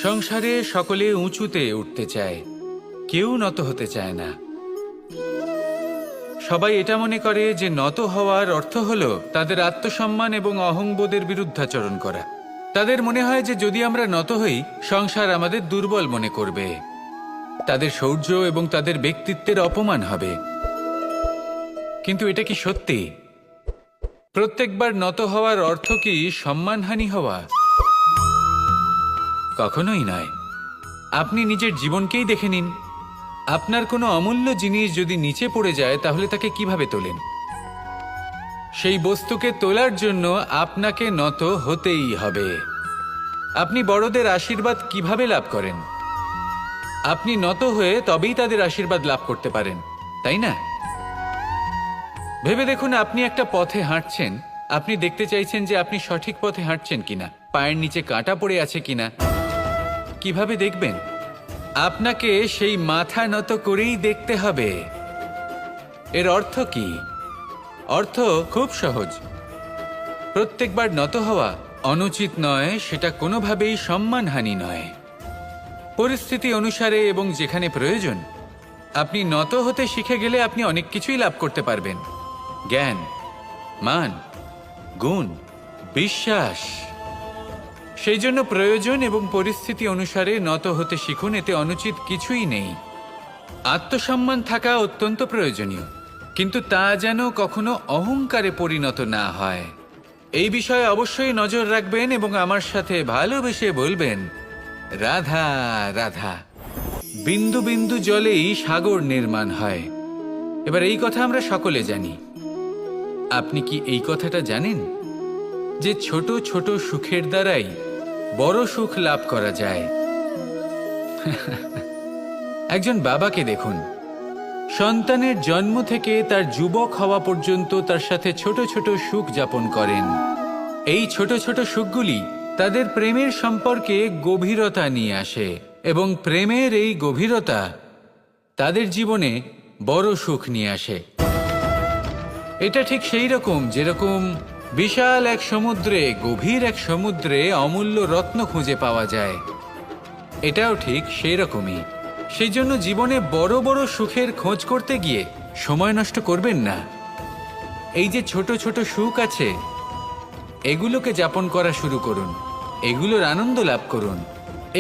সংসারে সকলে উঁচুতে উঠতে চায়, কেউ নত হতে চায় না। সবাই এটা মনে করে যে নত হওয়ার অর্থ হলো তাদের আত্মসম্মান এবং অহংবোধের বিরুদ্ধাচরণ করা। তাদের মনে হয় যে যদি আমরা নত হই, সংসার আমাদের দুর্বল মনে করবে, তাদের শৌর্য এবং তাদের ব্যক্তিত্বের অপমান হবে। কিন্তু এটা কি সত্যি? প্রত্যেকবার নত হওয়ার অর্থ কি সম্মানহানি হওয়া? কখনোই নয়। আপনি নিজের জীবনকেই দেখে নিন। আপনার কোনো অমূল্য জিনিস যদি নিচে পড়ে যায় তাহলে তাকে কিভাবে তোলেন? সেই বস্তুকে তোলার জন্য আপনাকে নত হতেই হবে। আপনি বড়দের আশীর্বাদ কিভাবে লাভ করেন? আপনি নত হয়ে তবেই তাদের আশীর্বাদ লাভ করতে পারেন, তাই না? ভেবে দেখুন, আপনি একটা পথে হাঁটছেন, আপনি দেখতে চাইছেন যে আপনি সঠিক পথে হাঁটছেন কিনা, পায়ের নিচে কাঁটা পড়ে আছে কিনা। কিভাবে দেখবেন? আপনাকে সেই মাথা নত করেই দেখতে হবে। এর অর্থ কি? অর্থ খুব সহজ। প্রত্যেকবার নত হওয়া অনুচিত নয়, সেটা কোনোভাবেই সম্মানহানি নয়। পরিস্থিতি অনুসারে এবং যেখানে প্রয়োজন আপনি নত হতে শিখে গেলে আপনি অনেক কিছুই লাভ করতে পারবেন। জ্ঞান, মান, গুণ, বিশ্বাস। সেই জন্য প্রয়োজন এবং পরিস্থিতি অনুসারে নত হতে শিখুন, এতে অনুচিত কিছুই নেই। আত্মসম্মান থাকা অত্যন্ত প্রয়োজনীয়, কিন্তু তা যেন কখনো অহংকারে পরিণত না হয়। এই বিষয়ে অবশ্যই নজর রাখবেন এবং আমার সাথে ভালোবেসে বলবেন, রাধা রাধা। বিন্দু বিন্দু জলেই সাগর নির্মাণ হয়। এবার এই কথা আমরা সকলে জানি। আপনি কি এই কথাটা জানেন যে ছোট ছোট সুখের দ্বারাই বড় সুখ লাভ করা যায়? একজন বাবাকে দেখুন, সন্তানের জন্ম থেকে তার যুবক হওয়া পর্যন্ত তার সাথে ছোট ছোট সুখ যাপন করেন। এই ছোট ছোট সুখগুলি তাদের প্রেমের সম্পর্কে গভীরতা নিয়ে আসে এবং প্রেমের এই গভীরতা তাদের জীবনে বড় সুখ নিয়ে আসে। এটা ঠিক সেই রকম যেরকম বিশাল এক সমুদ্রে, গভীর এক সমুদ্রে অমূল্য রত্ন খুঁজে পাওয়া যায়। এটাও ঠিক সেই রকমই। সেই জন্য জীবনে বড় বড় সুখের খোঁজ করতে গিয়ে সময় নষ্ট করবেন না। এই যে ছোট ছোট সুখ আছে, এগুলোকে যাপন করা শুরু করুন, এগুলোর আনন্দ লাভ করুন,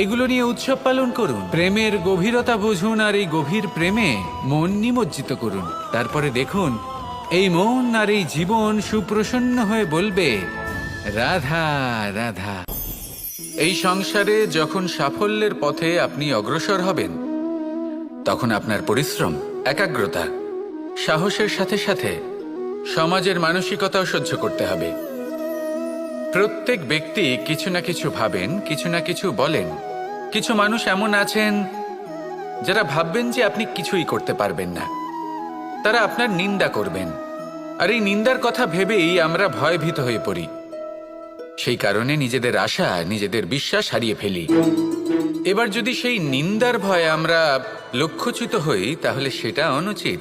এগুলো নিয়ে উৎসব পালন করুন। প্রেমের গভীরতা বুঝুন আর এই গভীর প্রেমে মন নিমজ্জিত করুন। তারপরে দেখুন এই মন আর এই জীবন সুপ্রসন্ন হয়ে বলবে, রাধা রাধা। এই সংসারে যখন সাফল্যের পথে আপনি অগ্রসর হবেন, তখন আপনার পরিশ্রম, একাগ্রতা, সাহসের সাথে সাথে সমাজের মানসিকতাও সহ্য করতে হবে। প্রত্যেক ব্যক্তি কিছু না কিছু ভাবেন, কিছু না কিছু বলেন। কিছু মানুষ এমন আছেন যারা ভাববেন যে আপনি কিছুই করতে পারবেন না। তারা আপনার নিন্দা করবেন, আর এই নিন্দার কথা ভেবেই আমরা ভয়ভীত হয়ে পড়ি। সেই কারণে নিজেদের আশা, নিজেদের বিশ্বাস হারিয়ে ফেলি। এবার যদি সেই নিন্দার ভয়ে আমরা লক্ষ্যচ্যুত হই, তাহলে সেটা অনুচিত।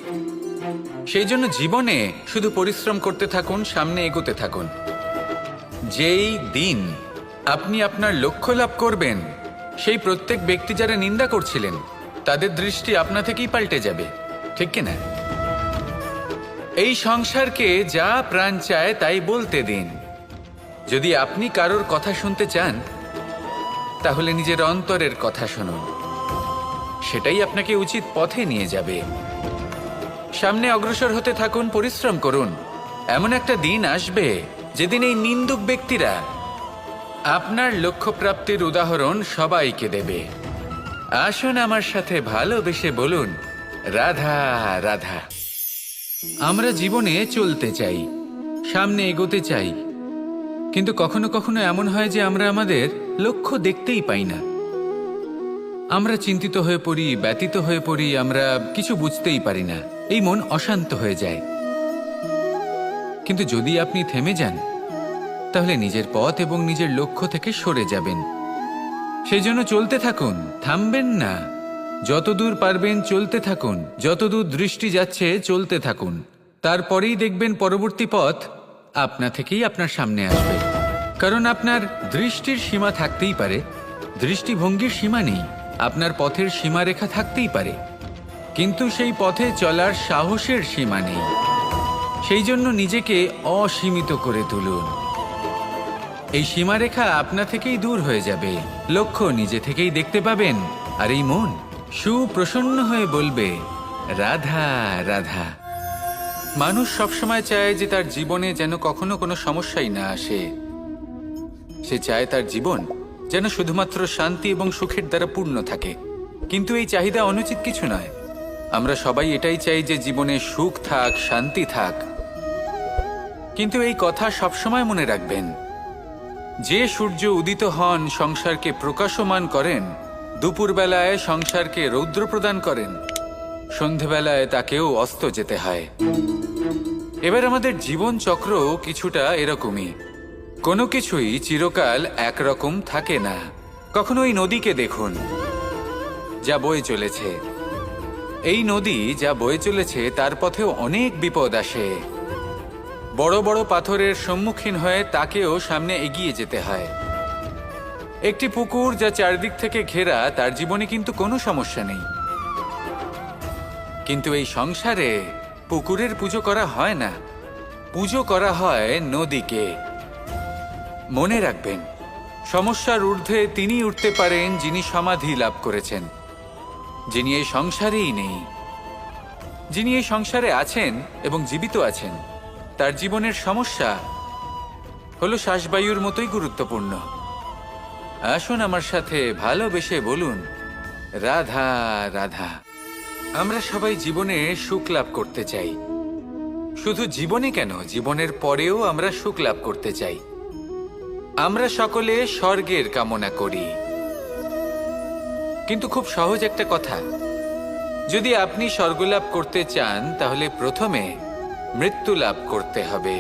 সেই জন্য জীবনে শুধু পরিশ্রম করতে থাকুন, সামনে এগোতে থাকুন। যেই দিন আপনি আপনার লক্ষ্য লাভ করবেন, সেই প্রত্যেক ব্যক্তি যারা নিন্দা করছিলেন তাদের দৃষ্টি আপনা থেকেই পাল্টে যাবে, ঠিক কিনা? এই সংসারকে যা প্রাণ চায় তাই বলতে দিন। যদি আপনি কারোর কথা শুনতে চান, তাহলে নিজের অন্তরের কথা শুনুন, সেটাই আপনাকে উচিত পথে নিয়ে যাবে। সামনে অগ্রসর হতে থাকুন, পরিশ্রম করুন। এমন একটা দিন আসবে যেদিন এই নিন্দুক ব্যক্তিরা আপনার লক্ষ্য প্রাপ্তির উদাহরণ সবাইকে দেবে। আসুন আমার সাথে ভালোবেসে বলুন, রাধা রাধা। আমরা জীবনে চলতে চাই, সামনে এগোতে চাই, কিন্তু কখনো কখনো এমন হয় যে আমরা আমাদের লক্ষ্য দেখতেই পাই না। আমরা চিন্তিত হয়ে পড়ি, ব্যতীত হয়ে পড়ি, আমরা কিছু বুঝতেই পারি না। এই মন অশান্ত হয়ে যায়। কিন্তু যদি আপনি থেমে যান, তাহলে নিজের পথ এবং নিজের লক্ষ্য থেকে সরে যাবেন। সেই জন্য চলতে থাকুন, থামবেন না। যতদূর পারবেন চলতে থাকুন, যতদূর দৃষ্টি যাচ্ছে চলতে থাকুন। তারপরেই দেখবেন পরবর্তী পথ আপনা থেকেই আপনার সামনে আসবে। কারণ আপনার দৃষ্টির সীমা থাকতেই পারে, দৃষ্টিভঙ্গির সীমা নেই, আপনার পথের সীমারেখা থাকতেই পারে, কিন্তু সেই পথে চলার সাহসের সীমা নেই। সেই জন্য নিজেকে অসীমিত করে তুলুন। এই সীমারেখা আপনা থেকেই দূর হয়ে যাবে, লক্ষ্য নিজে থেকেই দেখতে পাবেন, আর এই মন সুপ্রসন্ন হয়ে বলবে, রাধা রাধা। মানুষ সবসময় চায় যে তার জীবনে যেন কখনো কোনো সমস্যাই না আসে। সে চায় তার জীবন যেন শুধুমাত্র শান্তি এবং সুখের দ্বারা পূর্ণ থাকে, কিন্তু এই চাহিদা অনুচিত কিছু নয়। আমরা সবাই এটাই চাই যে জীবনে সুখ থাক, শান্তি থাক, কিন্তু এই কথা সবসময় মনে রাখবেন, যে সূর্য উদিত হন সংসারকে প্রকাশমান করেন, দুপুরবেলায় সংসারকে রৌদ্র প্রদান করেন, সন্ধেবেলায় তাকেও অস্ত যেতে হয়। এবার আমাদের জীবন চক্র কিছুটা এরকমই। কোনো কিছুই চিরকাল একরকম থাকে না। কখনো এই নদীকে দেখুন, যা বয়ে চলেছে। এই নদী যা বয়ে চলেছে তার পথেও অনেক বিপদ আসে। বড় বড় পাথরের সম্মুখীন হয়ে তাকেও সামনে এগিয়ে যেতে হয়। একটি পুকুর যা চারদিক থেকে ঘেরা, তার জীবনে কিন্তু কোনো সমস্যা নেই, কিন্তু এই সংসারে পুকুরের পুজো করা হয় না, পুজো করা হয় নদীকে। মনে রাখবেন, সমস্যার ঊর্ধ্বে তিনি উঠতে পারেন যিনি সমাধি লাভ করেছেন, যিনি এই সংসারেই নেই। যিনি এই সংসারে আছেন এবং জীবিত আছেন, তার জীবনের সমস্যা হলো শ্বাসবায়ুর মতোই গুরুত্বপূর্ণ। আসুন আমার সাথে ভালোবেসে বলুন, রাধা রাধা। আমরা সবাই জীবনে সুখ লাভ করতে চাই। শুধু জীবনে কেন, জীবনের পরেও আমরা সুখ লাভ করতে চাই। আমরা সকলে স্বর্গের কামনা করি। কিন্তু খুব সহজ একটা কথা, যদি আপনি স্বর্গ লাভ করতে চান তাহলে প্রথমে মৃত্যু লাভ করতে হবে।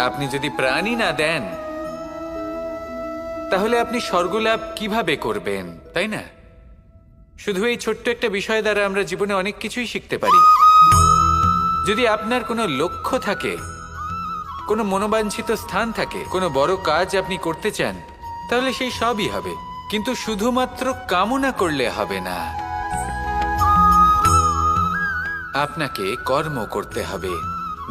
আপনি যদি প্রাণই না দেন তাহলে আপনি স্বর্গ লাভ কিভাবে করবেন, তাই না? শুধু এই ছোট্ট একটা বিষয় দ্বারা আমরা জীবনে অনেক কিছুই শিখতে পারি। যদি আপনার কোনো লক্ষ্য থাকে, কোনো মনোবাঞ্ছিত স্থান থাকে, কোনো বড় কাজ আপনি করতে চান, তাহলে সেই সবই হবে, কিন্তু শুধুমাত্র কামনা করলে হবে না। আপনাকে কর্ম করতে হবে,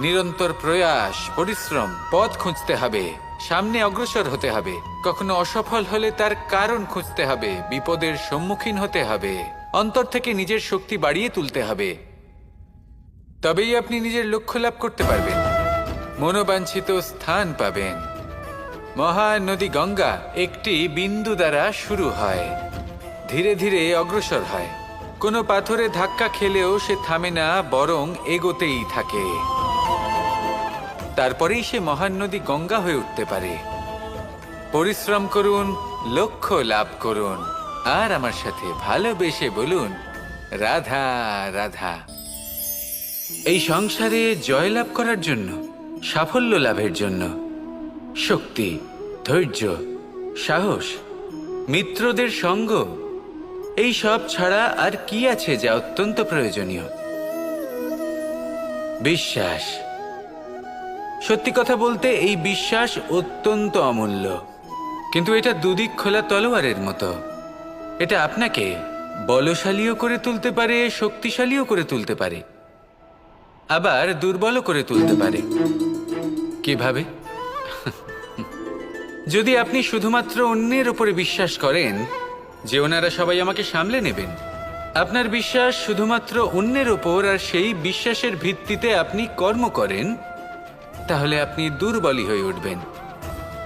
নিরন্তর প্রয়াস, পরিশ্রম, পথ খুঁজতে হবে, সামনে অগ্রসর হতে হবে। কখনো অসফল হলে তার কারণ খুঁজতে হবে, বিপদের সম্মুখীন হতে হবে, অন্তর থেকে নিজের শক্তি বাড়িয়ে তুলতে হবে। তবেই আপনি নিজের লক্ষ্য লাভ করতে পারবেন, মনোবাঞ্ছিত স্থান পাবেন। মহান নদী গঙ্গা একটি বিন্দু দ্বারা শুরু হয়, ধীরে ধীরে অগ্রসর হয়। কোনো পাথরে ধাক্কা খেলেও সে থামে না, বরং এগোতেই থাকে। তারপরেই সে মহান নদী গঙ্গা হয়ে উঠতে পারে। পরিশ্রম করুন, লক্ষ্য লাভ করুন, আর আমার সাথে ভালোবেসে বলুন, রাধা রাধা। এই সংসারে জয়লাভ করার জন্য, সাফল্য লাভের জন্য শক্তি, ধৈর্য, সাহস, মিত্রদের সঙ্গ, এই সব ছাড়া আর কি আছে যা অত্যন্ত প্রয়োজনীয়? বিশ্বাস। সত্যি কথা বলতে এই বিশ্বাস অত্যন্ত অমূল্য, কিন্তু এটা দুদিক খোলা তলোয়ারের মতো। এটা আপনাকে বলশালীও করে তুলতে পারে, শক্তিশালীও করে তুলতে পারে, আবার দুর্বলও করে তুলতে পারে। কিভাবে? যদি আপনি শুধুমাত্র অন্যের উপরে বিশ্বাস করেন যে ওনারা সবাই আমাকে সামলে নেবেন, আপনার বিশ্বাস শুধুমাত্র অন্যের ওপর, আর সেই বিশ্বাসের ভিত্তিতে আপনি কর্ম করেন, তাহলে আপনি দুর্বলই হয়ে উঠবেন।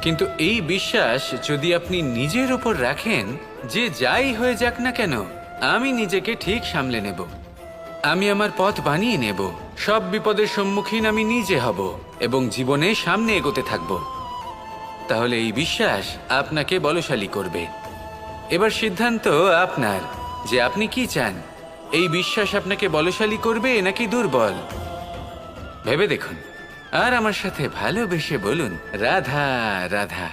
কিন্তু এই বিশ্বাস যদি আপনি নিজের ওপর রাখেন যে যাই হয়ে যাক না কেন, আমি নিজেকে ঠিক সামলে নেব, আমি আমার পথ বানিয়ে নেব, সব বিপদের সম্মুখীন আমি নিজে হব এবং জীবনে সামনে এগোতে থাকব, তাহলে এই বিশ্বাস আপনাকে বলশালী করবে। এবার সিদ্ধান্ত আপনার যে আপনি কি চান, এই বিশ্বাস আপনাকে বলশালী করবে নাকি দুর্বল। ভেবে দেখুন, আর আমার সাথে ভালোবেসে বলুন, রাধা রাধা।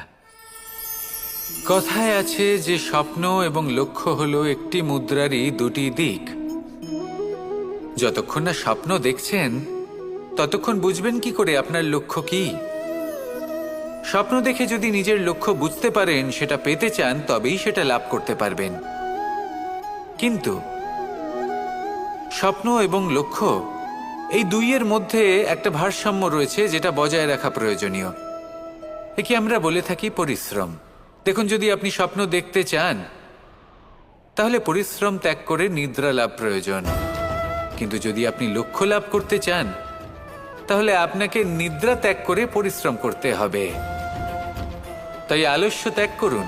কথায় আছে যে স্বপ্ন এবং লক্ষ্য হলো একটি মুদ্রারই দুটি দিক। যতক্ষণ না স্বপ্ন দেখছেন ততক্ষণ বুঝবেন কি করে আপনার লক্ষ্য কি? স্বপ্ন দেখে যদি নিজের লক্ষ্য বুঝতে পারেন, সেটা পেতে চান, তবেই সেটা লাভ করতে পারবেন। কিন্তু স্বপ্ন এবং লক্ষ্য এই দুইয়ের মধ্যে একটা ভারসাম্য রয়েছে, যেটা বজায় রাখা প্রয়োজনীয়। একে আমরা বলে থাকি পরিশ্রম। দেখুন, যদি আপনি স্বপ্ন দেখতে চান, তাহলে পরিশ্রম ত্যাগ করে নিদ্রা লাভ প্রয়োজন। কিন্তু যদি আপনি লক্ষ্য লাভ করতে চান, তাহলে আপনাকে নিদ্রা ত্যাগ করে পরিশ্রম করতে হবে। তাই আলস্য ত্যাগ করুন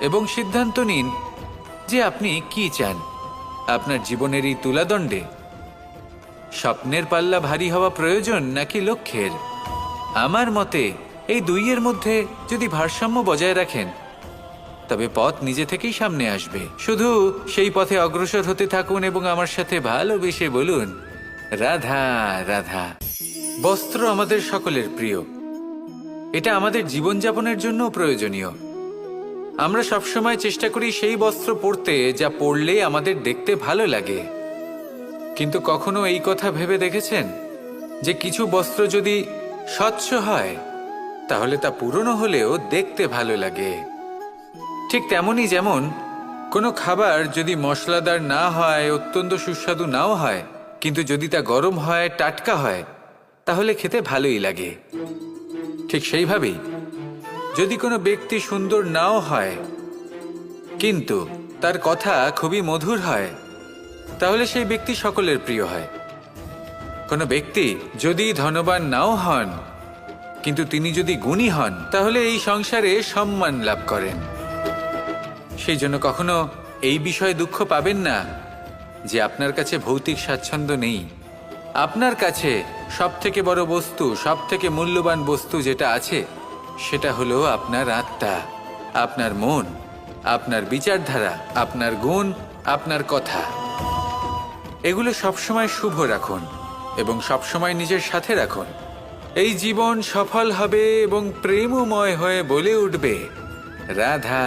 এবং সিদ্ধান্ত নিন যে আপনি কি চান। আপনার জীবনের এই তুলাদণ্ডে স্বপ্নের পাল্লা ভারী হওয়া প্রয়োজন নাকি লক্ষ্যের? আমার মতে এই দুইয়ের মধ্যে যদি ভারসাম্য বজায় রাখেন, তবে পথ নিজে থেকেই সামনে আসবে। শুধু সেই পথে অগ্রসর হতে থাকুন এবং আমার সাথে ভালোবেসে বলুন, রাধা রাধা। বস্ত্র আমাদের সকলের প্রিয়। এটা আমাদের জীবনযাপনের জন্য প্রয়োজনীয়। আমরা সবসময় চেষ্টা করি সেই বস্ত্র পরতে যা পরলে আমাদের দেখতে ভালো লাগে। কিন্তু কখনো এই কথা ভেবে দেখেছেন যে কিছু বস্ত্র যদি স্বচ্ছ হয়, তাহলে তা পুরনো হলেও দেখতে ভালো লাগে? ঠিক তেমনই, যেমন কোনো খাবার যদি মশলাদার না হয়, অত্যন্ত সুস্বাদু নাও হয়, কিন্তু যদি তা গরম হয়, টাটকা হয়, তাহলে খেতে ভালোই লাগে। ঠিক সেইভাবেই যদি কোনো ব্যক্তি সুন্দর নাও হয়, কিন্তু তার কথা খুবই মধুর হয়, তাহলে সেই ব্যক্তি সকলের প্রিয় হয়। কোনো ব্যক্তি যদি ধনবান নাও হন, কিন্তু তিনি যদি গুণী হন, তাহলে এই সংসারে সম্মান লাভ করেন। সেই জন্য কখনো এই বিষয়ে দুঃখ পাবেন না যে আপনার কাছে ভৌতিক স্বাচ্ছন্দ্য নেই। আপনার কাছে সবথেকে বড় বস্তু, সবথেকে মূল্যবান বস্তু যেটা আছে, সেটা হলো আপনার আত্মা, আপনার মন, আপনার বিচারধারা, আপনার গুণ, আপনার কথা। এগুলো সবসময় শুভ রাখুন এবং সবসময় নিজের সাথে রাখুন। এই জীবন সফল হবে এবং প্রেমময় হয়ে বলে উঠবে, রাধা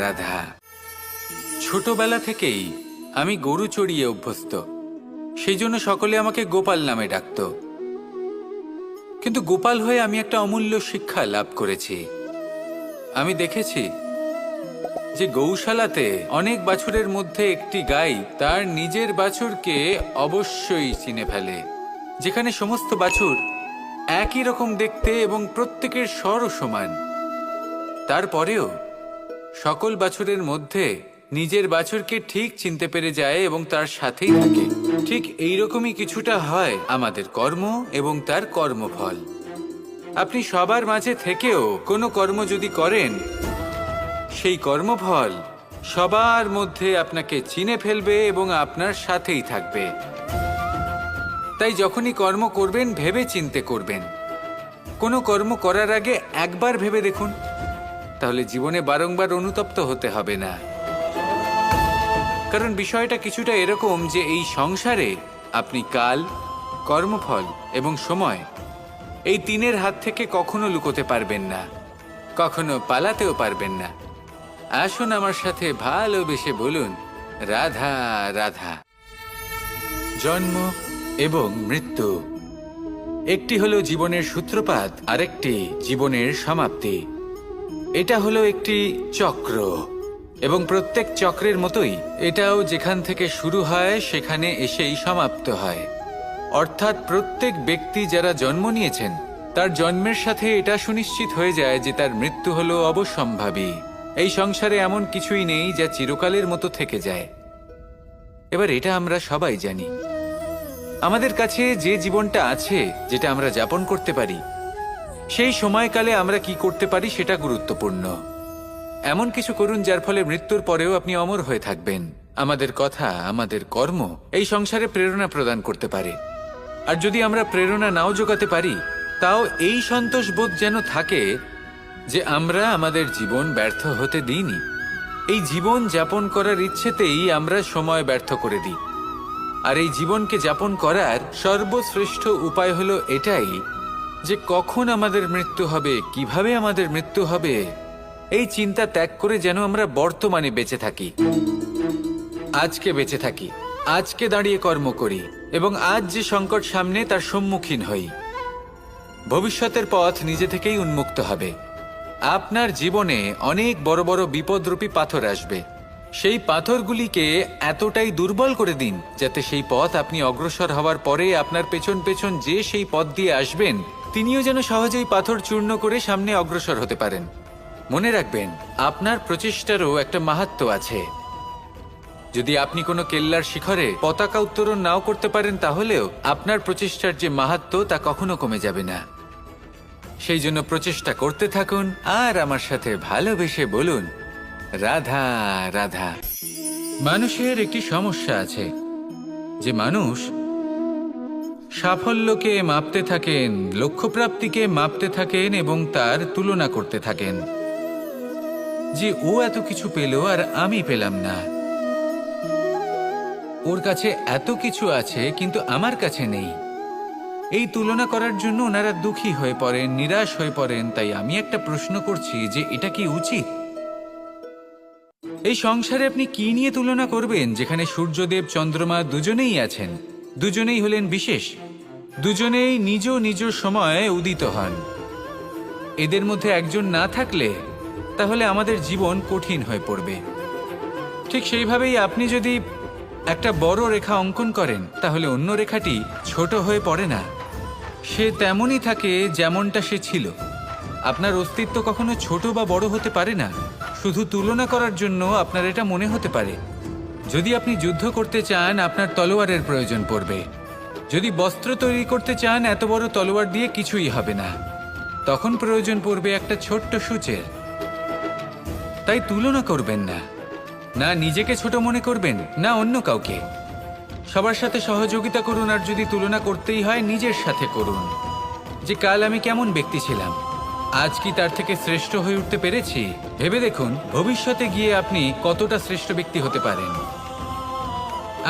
রাধা। ছোটবেলা থেকেই আমি গরু চড়িয়ে অভ্যস্ত, সেই জন্য সকলে আমাকে গোপাল নামে ডাকত। কিন্তু গোপাল হয়ে আমি একটা অমূল্য শিক্ষা লাভ করেছি। আমি দেখেছি যে গৌশালাতে অনেক বাছুরের মধ্যে একটি গাই তার নিজের বাছুরকে অবশ্যই চিনে ফেলে। যেখানে সমস্ত বাছুর একই রকম দেখতে এবং প্রত্যেকের স্বরও সমান, তারপরেও সকল বাছুরের মধ্যে নিজের বাছুরকে ঠিক চিনতে পেরে যায় এবং তার সাথেই থাকে। ঠিক এইরকমই কিছুটা হয় আমাদের কর্ম এবং তার কর্মফল। আপনি সবার মাঝে থেকেও কোনো কর্ম যদি করেন, সেই কর্মফল সবার মধ্যে আপনাকে চিনে ফেলবে এবং আপনার সাথেই থাকবে। তাই যখনই কর্ম করবেন, ভেবে চিন্তে করবেন। কোনো কর্ম করার আগে একবার ভেবে দেখুন, তাহলে জীবনে বারংবার অনুতপ্ত হতে হবে না। কারণ বিষয়টা কিছুটা এরকম যে এই সংসারে আপনি কাল, কর্মফল এবং সময়, এই তিনের হাত থেকে কখনো লুকোতে পারবেন না, কখনো পালাতেও পারবেন না। আসুন আমার সাথে ভালোবেসে বলুন, রাধা রাধা। জন্ম এবং মৃত্যু, একটি হলো জীবনের সূত্রপাত, আরেকটি জীবনের সমাপ্তি। এটা হলো একটি চক্র এবং প্রত্যেক চক্রের মতোই এটাও যেখান থেকে শুরু হয় সেখানে এসেই সমাপ্ত হয়। অর্থাৎ প্রত্যেক ব্যক্তি যারা জন্ম নিয়েছেন, তার জন্মের সাথে এটা সুনিশ্চিত হয়ে যায় যে তার মৃত্যু হলো অবশ্যম্ভাবী। এই সংসারে এমন কিছুই নেই যা চিরকালের মতো থেকে যায়। এবার এটা আমরা সবাই জানি। আমাদের কাছে যে জীবনটা আছে, যেটা আমরা যাপন করতে পারি, সেই সময়কালে আমরা কি করতে পারি সেটা গুরুত্বপূর্ণ। এমন কিছু করুন যার ফলে মৃত্যুর পরেও আপনি অমর হয়ে থাকবেন। আমাদের কথা, আমাদের কর্ম এই সংসারে প্রেরণা প্রদান করতে পারে। আর যদি আমরা প্রেরণা নাও জোগাতে পারি, তাও এই সন্তোষ বোধ যেন থাকে যে আমরা আমাদের জীবন ব্যর্থ হতে দিইনি। এই জীবন যাপন করার ইচ্ছেতেই আমরা সময় ব্যর্থ করে দিই। আর এই জীবনকে যাপন করার সর্বশ্রেষ্ঠ উপায় হলো এটাই যে কখন আমাদের মৃত্যু হবে, কিভাবে আমাদের মৃত্যু হবে, এই চিন্তা ত্যাগ করে যেন আমরা বর্তমানে বেঁচে থাকি, আজকে বেঁচে থাকি, আজকে দাঁড়িয়ে কর্ম করি এবং আজ যে সংকট সামনে তার সম্মুখীন হই। ভবিষ্যতের পথ নিজে থেকেই উন্মুক্ত হবে। আপনার জীবনে অনেক বড় বড় বিপদরূপী পাথর আসবে। সেই পাথরগুলিকে এতটাই দুর্বল করে দিন যাতে সেই পথ আপনি অগ্রসর হওয়ার পরে আপনার পেছন পেছন যে সেই পথ দিয়ে আসবেন তিনিও যেন সহজেই পাথর চূর্ণ করে সামনে অগ্রসর হতে পারেন। মনে রাখবেন, আপনার প্রচেষ্টারও একটা মাহাত্ম্য আছে। যদি আপনি কোনো কেল্লার শিখরে পতাকা উত্তোলন নাও করতে পারেন, তাহলেও আপনার প্রচেষ্টার যে মাহাত্ম্য তা কখনো কমে যাবে না। সেই জন্য প্রচেষ্টা করতে থাকুন আর আমার সাথে ভালোবেসে বলুন, রাধা রাধা। মানুষের একটি সমস্যা আছে যে মানুষ সাফল্যকে মাপতে থাকেন, লক্ষ্যপ্রাপ্তিকে মাপতে থাকেন এবং তার তুলনা করতে থাকেন যে ও এত কিছু পেল আর আমি পেলাম না, ওর কাছে এত কিছু আছে কিন্তু আমার কাছে নেই। এই তুলনা করার জন্য ওনারা দুঃখী হয়ে পড়েন, নিরাশ হয়ে পড়েন। তাই আমি একটা প্রশ্ন করছি যে এটা কি উচিত? এই সংসারে আপনি কি নিয়ে তুলনা করবেন, যেখানে সূর্যদেব চন্দ্রমা দুজনেই আছেন, দুজনেই হলেন বিশেষ, দুজনেই নিজ নিজ সময়ে উদিত হন। এদের মধ্যে একজন না থাকলে তাহলে আমাদের জীবন কঠিন হয়ে পড়বে। ঠিক সেইভাবেই আপনি যদি একটা বড় রেখা অঙ্কন করেন তাহলে অন্য রেখাটি ছোট হয়ে পড়ে না, সে তেমনই থাকে যেমনটা সে ছিল। আপনার অস্তিত্ব কখনো ছোট বা বড় হতে পারে না। শুধু তুলনা করার জন্য আপনার এটা মনে হতে পারে। যদি আপনি যুদ্ধ করতে চান আপনার তলোয়ারের প্রয়োজন পড়বে। যদি বস্ত্র তৈরি করতে চান এত বড় তলোয়ার দিয়ে কিছুই হবে না, তখন প্রয়োজন পড়বে একটা ছোট্ট সূচের। তাই তুলনা করবেন না, না নিজেকে ছোট মনে করবেন না অন্য কাউকে। সবার সাথে সহযোগিতা করুন, আর যদি তুলনা করতেই হয় নিজের সাথে করুন যে কাল আমি কেমন ব্যক্তি ছিলাম, আজ কি তার থেকে শ্রেষ্ঠ হয়ে উঠতে পেরেছি। ভেবে দেখুন ভবিষ্যতে গিয়ে আপনি কতটা শ্রেষ্ঠ ব্যক্তি হতে পারেন।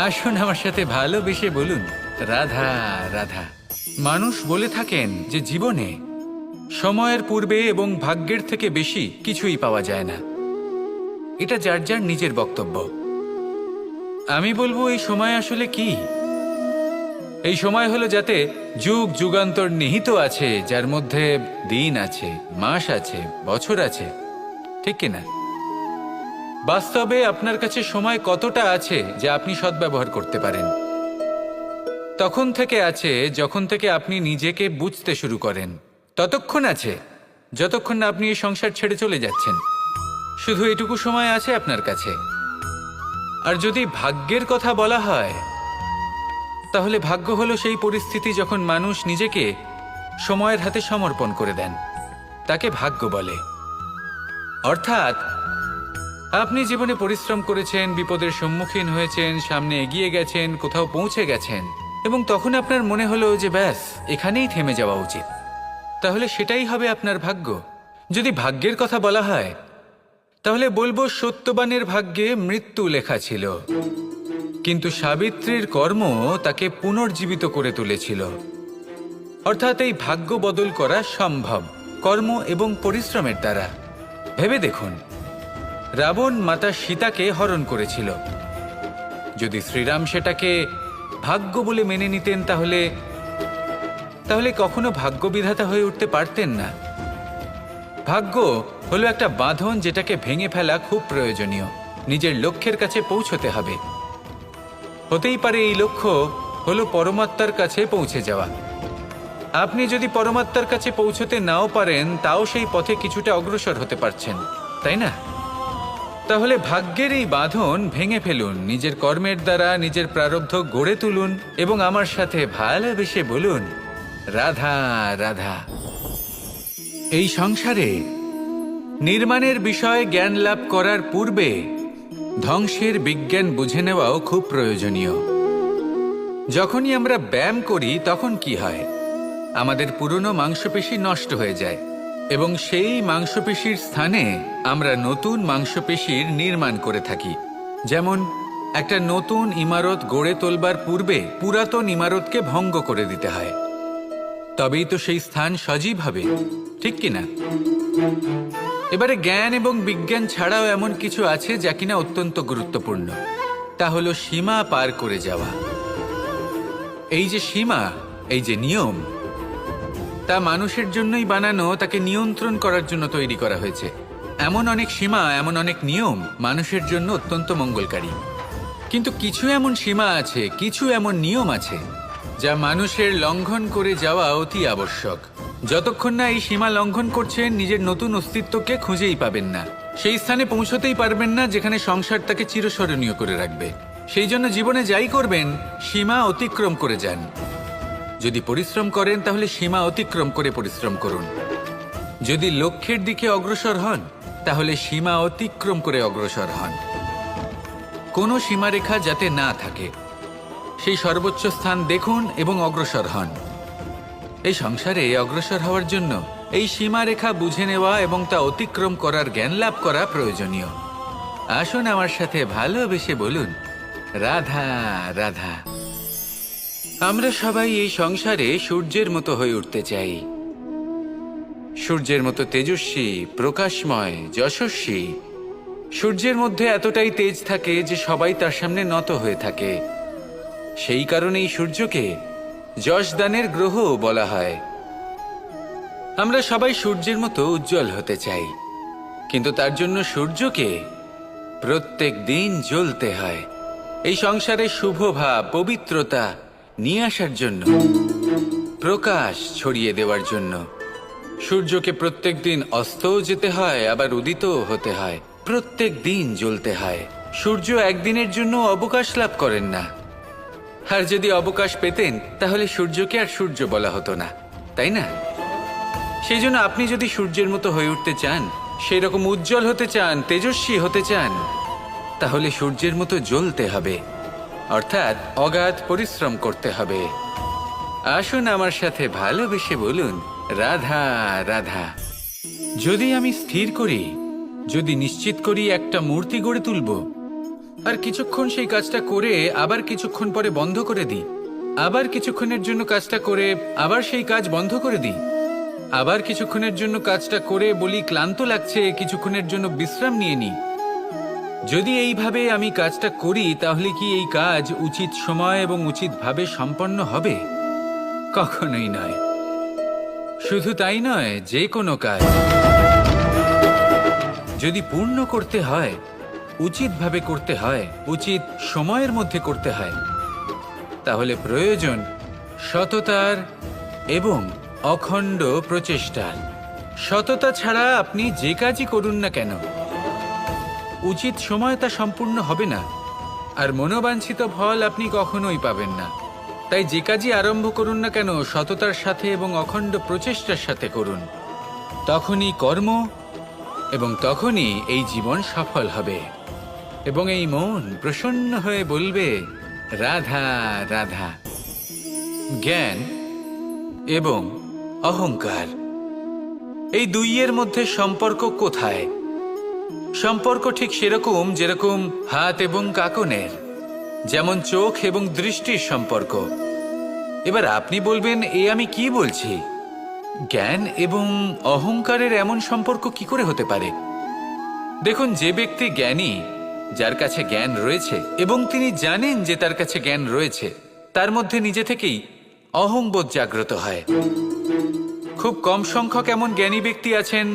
আসুন আমার সাথে ভালোবেসে বলুন, রাধা রাধা। মানুষ বলে থাকেন যে জীবনে সময়ের পূর্বে এবং ভাগ্যের থেকে বেশি কিছুই পাওয়া যায় না। এটা যার যার নিজের বক্তব্য। আমি বলবো এই সময় আসলে কি? এই সময় হলো যাতে যুগ যুগান্তর নিহিত আছে, যার মধ্যে দিন আছে, মাস আছে, বছর আছে, ঠিক কিনা? বাস্তবে আপনার কাছে সময় কতটা আছে যা আপনি সদ্ব্যবহার করতে পারেন? তখন থেকে আছে যখন থেকে আপনি নিজেকে বুঝতে শুরু করেন। ততক্ষণ আছে যতক্ষণ না আপনি এই সংসার ছেড়ে চলে যাচ্ছেন। শুধু এটুকু সময় আছে আপনার কাছে। আর যদি ভাগ্যের কথা বলা হয়, তাহলে ভাগ্য হলো সেই পরিস্থিতি যখন মানুষ নিজেকে সময়ের হাতে সমর্পণ করে দেন, তাকে ভাগ্য বলে। অর্থাৎ আপনি জীবনে পরিশ্রম করেছেন, বিপদের সম্মুখীন হয়েছেন, সামনে এগিয়ে গেছেন, কোথাও পৌঁছে গেছেন, এবং তখন আপনার মনে হলো যে ব্যাস এখানেই থেমে যাওয়া উচিত। তাহলে সেটাই হবে আপনার ভাগ্য। যদি ভাগ্যের কথা বলা হয় তাহলে বলবো সত্যবানের ভাগ্যে মৃত্যু লেখা ছিল, কিন্তু সাবিত্রীর কর্ম তাকে পুনর্জীবিত করে তুলেছিল। অর্থাৎ এই ভাগ্য বদল করা সম্ভব কর্ম এবং পরিশ্রমের দ্বারা। ভেবে দেখুন, রাবণ মাতা সীতাকে হরণ করেছিল। যদি শ্রীরাম সেটাকে ভাগ্য বলে মেনে নিতেন তাহলে কখনো ভাগ্য বিধাতা হয়ে উঠতে পারতেন না। ভাগ্য হলো একটা বাঁধন যেটাকে ভেঙে ফেলা খুব প্রয়োজনীয়। নিজের লক্ষ্যের কাছে পৌঁছতে হবে। হতেই পারে এই লক্ষ্য হলো পরমাত্মার কাছে পৌঁছে যাওয়া। আপনি যদি পরমাত্মার কাছে পৌঁছতে নাও পারেন, তাও সেই পথে কিছুটা অগ্রসর হতে পারছেন, তাই না? তাহলে ভাগ্যের এই বাঁধন ভেঙে ফেলুন, নিজের কর্মের দ্বারা নিজের প্রারব্ধ গড়ে তুলুন এবং আমার সাথে ভালোবেসে বলুন, রাধা রাধা। এই সংসারে নির্মাণের বিষয়ে জ্ঞান লাভ করার পূর্বে ধ্বংসের বিজ্ঞান বুঝে নেওয়াও খুব প্রয়োজনীয়। যখনই আমরা ব্যায়াম করি তখন কি হয়? আমাদের পুরনো মাংসপেশি নষ্ট হয়ে যায় এবং সেই মাংসপেশির স্থানে আমরা নতুন মাংসপেশির নির্মাণ করে থাকি। যেমন একটা নতুন ইমারত গড়ে তোলবার পূর্বে পুরাতন ইমারতকে ভঙ্গ করে দিতে হয়, তবেই তো সেই স্থান সজীব হবে, ঠিক কিনা? এবারে জ্ঞান এবং বিজ্ঞান ছাড়াও এমন কিছু আছে যা কিনা অত্যন্ত গুরুত্বপূর্ণ। তা হলো সীমা পার করে যাওয়া। এই যে সীমা, এই যে নিয়ম, তা মানুষের জন্যই বানানো, তাকে নিয়ন্ত্রণ করার জন্য তৈরি করা হয়েছে। এমন অনেক সীমা, এমন অনেক নিয়ম মানুষের জন্য অত্যন্ত মঙ্গলকারী। কিন্তু কিছু এমন সীমা আছে, কিছু এমন নিয়ম আছে যা মানুষের লঙ্ঘন করে যাওয়া অতি আবশ্যক। যতক্ষণ না এই সীমা লঙ্ঘন করছেন, নিজের নতুন অস্তিত্বকে খুঁজেই পাবেন না, সেই স্থানে পৌঁছতেই পারবেন না যেখানে সংসার তাকে চিরস্মরণীয় করে রাখবে। সেই জন্য জীবনে যাই করবেন, সীমা অতিক্রম করে যান। যদি পরিশ্রম করেন তাহলে সীমা অতিক্রম করে পরিশ্রম করুন। যদি লক্ষ্যের দিকে অগ্রসর হন তাহলে সীমা অতিক্রম করে অগ্রসর হন। কোনো সীমারেখা যাতে না থাকে, সেই সর্বোচ্চ স্থান দেখুন এবং অগ্রসর হন। এই সংসারে অগ্রসর হওয়ার জন্য এই সীমারেখা বুঝে নেওয়া এবং তা অতিক্রম করার জ্ঞান লাভ করা প্রয়োজনীয়। আসুন আমার সাথে ভালোবেসে বলুন, রাধা রাধা। আমরা সবাই এই সংসারে সূর্যের মতো হয়ে উঠতে চাই, সূর্যের মতো তেজস্বী, প্রকাশময়, যশস্বী। সূর্যের মধ্যে এতটাই তেজ থাকে যে সবাই তার সামনে নত হয়ে থাকে। সেই কারণেই সূর্যকে যশদানের গ্রহ বলা হয়। আমরা সবাই সূর্যের মতো উজ্জ্বল হতে চাই, কিন্তু তার জন্য সূর্যকে প্রত্যেক দিন জ্বলতে হয়। এই সংসারে শুভ ভাব, পবিত্রতা নিয়ে আসার জন্য, প্রকাশ ছড়িয়ে দেওয়ার জন্য সূর্যকে প্রত্যেক দিন অস্তও যেতে হয়, আবার উদিতও হতে হয়। প্রত্যেক দিন জ্বলতে হয়। সূর্য একদিনের জন্য অবকাশ লাভ করেন না। আর যদি অবকাশ পেতেন তাহলে সূর্যকে আর সূর্য বলা হতো না, তাই না? সেই জন্য আপনি যদি সূর্যের মতো হয়ে উঠতে চান, সেই রকম উজ্জ্বল হতে চান, তেজস্বী হতে চান, তাহলে সূর্যের মতো জ্বলতে হবে, অর্থাৎ অগাধ পরিশ্রম করতে হবে। আসুন আমার সাথে ভালোবেসে বলুন, রাধা রাধা। যদি আমি স্থির করি, যদি নিশ্চিত করি একটা মূর্তি গড়ে তুলব, আর কিছুক্ষণ সেই কাজটা করে আবার কিছুক্ষণ পরে বন্ধ করে দিই, আবার কিছুক্ষণের জন্য কাজটা করে আবার সেই কাজ বন্ধ করে দিই, আবার কিছুক্ষণের জন্য কাজটা করে বলি ক্লান্ত লাগছে, কিছুক্ষণের জন্য বিশ্রাম নিয়ে নিই, যদি এইভাবে আমি কাজটা করি তাহলে কি এই কাজ উচিত সময় এবং উচিতভাবে সম্পন্ন হবে? কখনোই নয়। শুধু তাই নয়, যে কোনো কাজ যদি পূর্ণ করতে হয়, উচিতভাবে করতে হয়, উচিত সময়ের মধ্যে করতে হয়, তাহলে প্রয়োজন সততার এবং অখণ্ড প্রচেষ্টার। সততা ছাড়া আপনি যে কাজই করুন না কেন, উচিত সময় তা সম্পূর্ণ হবে না, আর মনোবাঞ্ছিত ফল আপনি কখনোই পাবেন না। তাই যে কাজই আরম্ভ করুন না কেন, সততার সাথে এবং অখণ্ড প্রচেষ্টার সাথে করুন। তখনই কর্ম এবং তখনই এই জীবন সফল হবে, এবং এই মন প্রসন্ন হয়ে বলবে, রাধা রাধা। জ্ঞান এবং অহংকার, এই দুইয়ের মধ্যে সম্পর্ক কোথায়? সম্পর্ক ঠিক সেরকম যেরকম হাত এবং কাকনের, যেমন চোখ এবং দৃষ্টির সম্পর্ক। এবার আপনি বলবেন, এ আমি কি বলছি? জ্ঞান এবং অহংকারের এমন সম্পর্ক কি করে হতে পারে? দেখুন, যে ব্যক্তি জ্ঞানী, যার কাছে জ্ঞান রয়েছে এবং তিনি জানেন যে তার কাছে জ্ঞান রয়েছে, তার মধ্যে নিজে থেকেই অহংবোধ জাগ্রত হয়। খুব কম সংখ্যক এমন জ্ঞানী ব্যক্তি আছেন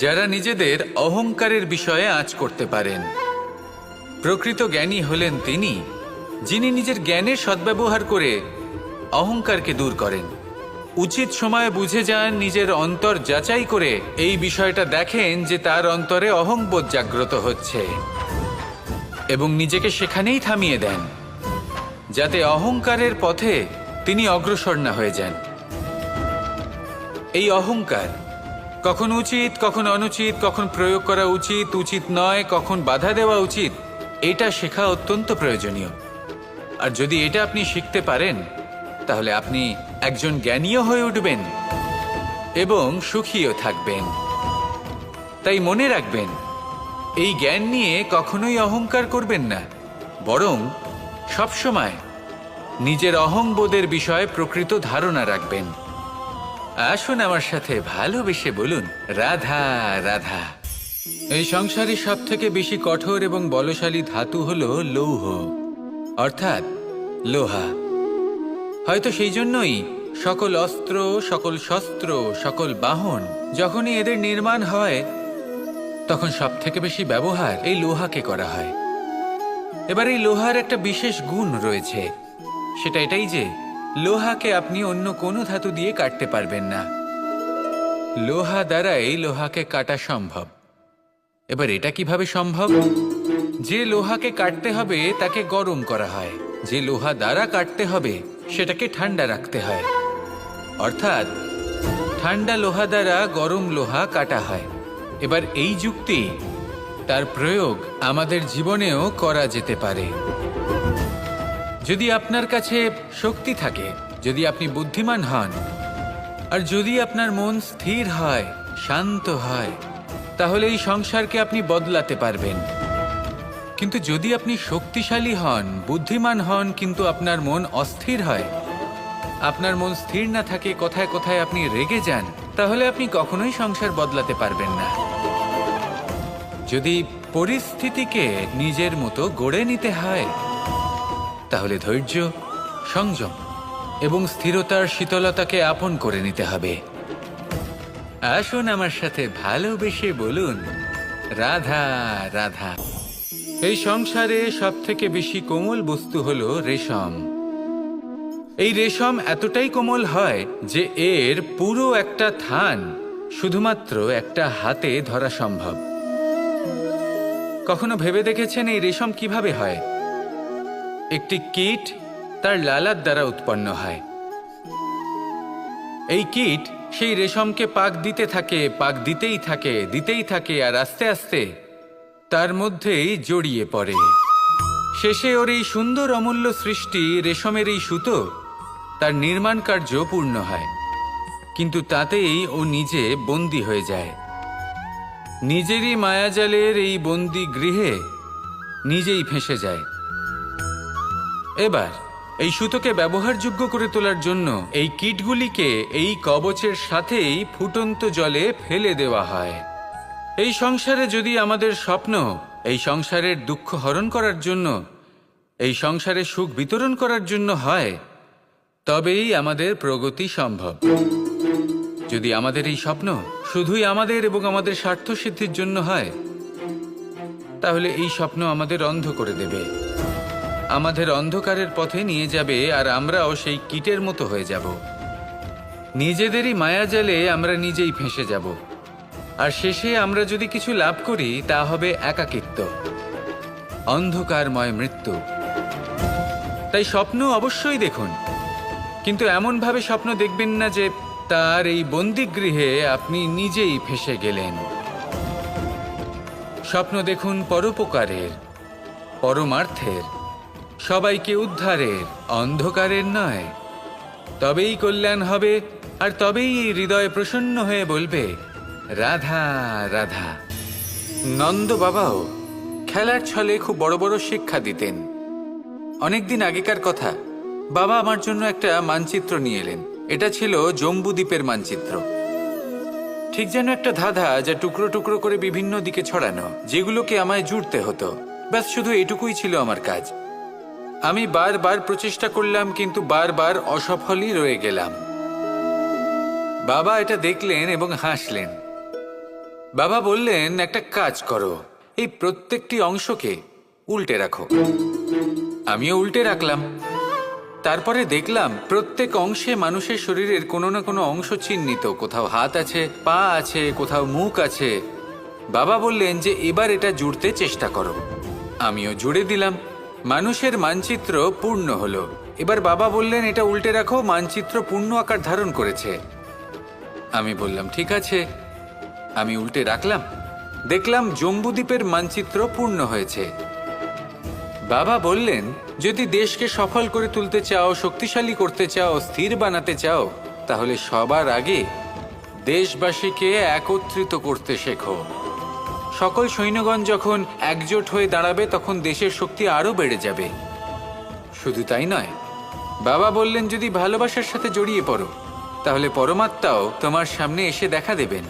যারা নিজেদের অহংকারের বিষয়ে আঁচ করতে পারেন। প্রকৃত জ্ঞানী হলেন তিনি, যিনি নিজের জ্ঞানের সদ্ব্যবহার করে অহংকারকে দূর করেন। উচিত সময়ে বুঝে যান, নিজের অন্তর যাচাই করে এই বিষয়টা দেখেন যে তার অন্তরে অহংবোধ জাগ্রত হচ্ছে, এবং নিজেকে সেখানেই থামিয়ে দেন, যাতে অহংকারের পথে তিনি অগ্রসর না হয়ে যান। এই অহংকার কখন উচিত, কখন অনুচিত, কখন প্রয়োগ করা উচিত, উচিত নয়, কখন বাধা দেওয়া উচিত, এটা শেখা অত্যন্ত প্রয়োজনীয়। আর যদি এটা আপনি শিখতে পারেন, তাহলে আপনি একজন জ্ঞানীও হয়ে উঠবেন এবং সুখীও থাকবেন। তাই মনে রাখবেন, এই জ্ঞান নিয়ে কখনোই অহংকার করবেন না, বরং সবসময় নিজের অহংবোধের বিষয়ে প্রকৃত ধারণা রাখবেন। আসুন আমার সাথে ভালোবেসে বলুন, রাধা রাধা। এই সংসারে সব থেকে বেশি কঠোর এবং বলশালী ধাতু হল লৌহ, অর্থাৎ লোহা। হয়তো সেই জন্যই সকল অস্ত্র, সকল শস্ত্র, সকল বাহন যখনই এদের নির্মাণ হয় তখন সব থেকে বেশি ব্যবহার এই লোহাকে করা হয়। এবার এই লোহার একটা বিশেষ গুণ রয়েছে, সেটা এটাই যে লোহাকে আপনি অন্য কোনো ধাতু দিয়ে কাটতে পারবেন না। লোহা দ্বারাই লোহাকে কাটা সম্ভব। এবার এটা কিভাবে সম্ভব? যে লোহাকে কাটতে হবে তাকে গরম করা হয়, যে লোহা দ্বারা কাটতে হবে সেটাকে ঠান্ডা রাখতে হয়। অর্থাৎ ঠান্ডা লোহা দ্বারা গরম লোহা কাটা হয়। এবার এই যুক্তি, তার প্রয়োগ আমাদের জীবনেও করা যেতে পারে। যদি আপনার কাছে শক্তি থাকে, যদি আপনি বুদ্ধিমান হন, আর যদি আপনার মন স্থির হয়, শান্ত হয়, তাহলে এই সংসারকে আপনি বদলাতে পারবেন। কিন্তু যদি আপনি শক্তিশালী হন, বুদ্ধিমান হন, কিন্তু আপনার মন অস্থির হয়, আপনার মন স্থির না থাকে, কোথায় কোথায় আপনি রেগে যান, তাহলে আপনি কখনোই সংসার বদলাতে পারবেন না। যদি পরিস্থিতিকে নিজের মতো গড়ে নিতে হয়, তাহলে ধৈর্য, সংযম এবং স্থিরতার শীতলতাকে আপন করে নিতে হবে। আসুন আমার সাথে ভালোবেসে বলুন, রাধা রাধা। এই সংসারে সব থেকে বেশি কোমল বস্তু হলো রেশম। এই রেশম এতটাই কোমল হয় যে এর পুরো একটা থান শুধুমাত্র একটা হাতে ধরা সম্ভব। কখনো ভেবে দেখেছেন এই রেশম কিভাবে হয়? একটি কীট তার লালার দ্বারা উৎপন্ন হয়। এই কীট সেই রেশমকে পাক দিতে থাকে, পাক দিতেই থাকে, আর আস্তে আস্তে তার মধ্যেই জড়িয়ে পড়ে। শেষে ওর এই সুন্দর অমূল্য সৃষ্টি রেশমের এই সুতো, তার নির্মাণ কার্য পূর্ণ হয়। কিন্তু তাতেই ও নিজে বন্দী হয়ে যায়। নিজেরই মায়াজালের এই বন্দী গৃহে নিজেই ফেঁসে যায়। এবার এই সুতোকে ব্যবহারযোগ্য করে তোলার জন্য এই কীটগুলিকে এই কবচের সাথেই ফুটন্ত জলে ফেলে দেওয়া হয়। এই সংসারে যদি আমাদের স্বপ্ন এই সংসারের দুঃখ হরণ করার জন্য, এই সংসারে সুখ বিতরণ করার জন্য হয়, তবেই আমাদের প্রগতি সম্ভব। যদি আমাদের এই স্বপ্ন শুধুই আমাদের এবং আমাদের স্বার্থ সিদ্ধির জন্য হয়, তাহলে এই স্বপ্ন আমাদের অন্ধ করে দেবে, আমাদের অন্ধকারের পথে নিয়ে যাবে, আর আমরাও সেই কীটের মতো হয়ে যাব। নিজেদেরই মায়াজালে আমরা নিজেই ফেঁসে যাব, আর শেষে আমরা যদি কিছু লাভ করি তা হবে একাকিত্ব, অন্ধকারময় মৃত্যু। তাই স্বপ্ন অবশ্যই দেখুন, কিন্তু এমনভাবে স্বপ্ন দেখবেন না যে তার এই বন্দিগৃহে আপনি নিজেই ফেঁসে গেলেন। স্বপ্ন দেখুন পরোপকারের, পরমার্থের, সবাইকে উদ্ধারের, অন্ধকারের নয়। তবেই কল্যাণ হবে, আর তবেই এই হৃদয় প্রসন্ন হয়ে বলবে, রাধা রাধা। নন্দ বাবাও খেলার ছলে খুব বড় বড় শিক্ষা দিতেন। অনেকদিন আগেকার কথা, বাবা আমার জন্য একটা মানচিত্র নিয়ে এলেন। এটা ছিল জম্বু দ্বীপের মানচিত্র, ঠিক যেন একটা ধাঁধা, যা টুকরো টুকরো করে বিভিন্ন দিকে ছড়ানো, যেগুলোকে আমায় জুড়তে হতো। ব্যাস শুধু এটুকুই ছিল আমার কাজ। আমি বারবার প্রচেষ্টা করলাম, কিন্তু বারবার অসফলই রয়ে গেলাম। বাবা এটা দেখলেন এবং হাসলেন। বাবা বললেন, একটা কাজ করো, এই প্রত্যেকটি অংশকে উল্টে রাখো। আমিও উল্টে রাখলাম। তারপরে দেখলাম প্রত্যেক অংশে মানুষের শরীরের কোনো না কোনো অংশ চিহ্নিত। কোথাও হাত আছে, পা আছে, কোথাও মুখ আছে। বাবা বললেন যে এবার এটা জুড়তে চেষ্টা করো। আমিও জুড়ে দিলাম। মানুষের মানচিত্র পূর্ণ হলো। এবার বাবা বললেন, এটা উল্টে রাখো, মানচিত্র পূর্ণ আকার ধারণ করেছে। আমি বললাম, ঠিক আছে। আমি উল্টে রাখলাম, দেখলাম জম্বুদ্বীপের মানচিত্র পূর্ণ হয়েছে। বাবা বললেন, যদি দেশকে সফল করে তুলতে চাও, শক্তিশালী করতে চাও, স্থির বানাতে চাও, তাহলে সবার আগে দেশবাসীকে একত্রিত করতে শেখো। সকল সৈন্যগণ যখন একজোট হয়ে দাঁড়াবে, তখন দেশের শক্তি আরো বেড়ে যাবে। শুধু তাই নয়, বাবা বললেন, যদি ভালোবাসার সাথে জড়িয়ে পড়ো, তাহলে পরমাত্মাও তোমার সামনে এসে দেখা দেবেন।